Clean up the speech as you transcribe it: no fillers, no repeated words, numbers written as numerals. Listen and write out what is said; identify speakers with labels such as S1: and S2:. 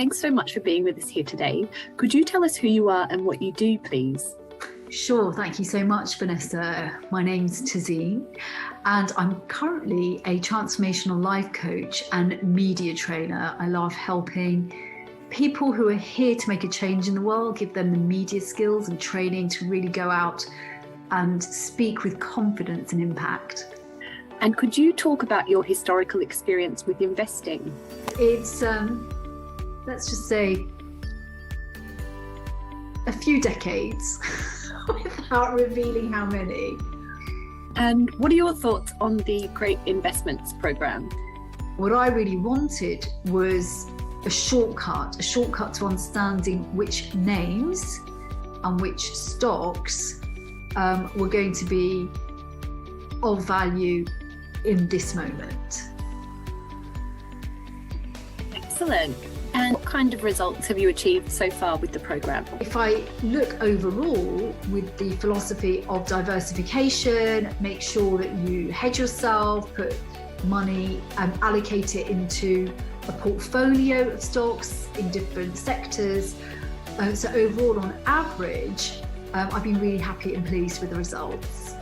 S1: thanks so much for being with us here today. Could you tell us who you are and what you do, please?
S2: Sure, thank you so much, Vanessa. My name's Tazeen, and I'm currently a transformational life coach and media trainer. I love helping people who are here to make a change in the world, give them the media skills and training to really go out and speak with confidence and impact.
S1: And could you talk about your historical experience with investing?
S2: It's, let's just say, a few decades without revealing how many.
S1: And what are your thoughts on the Great Investments Programme?
S2: What I really wanted was a shortcut to understanding which names and which stocks were going to be of value in this moment.
S1: Excellent. And what kind of results have you achieved so far with the programme?
S2: If I look overall with the philosophy of diversification, make sure that you hedge yourself, put money and allocate it into a portfolio of stocks in different sectors. So overall, on average, I've been really happy and pleased with the results.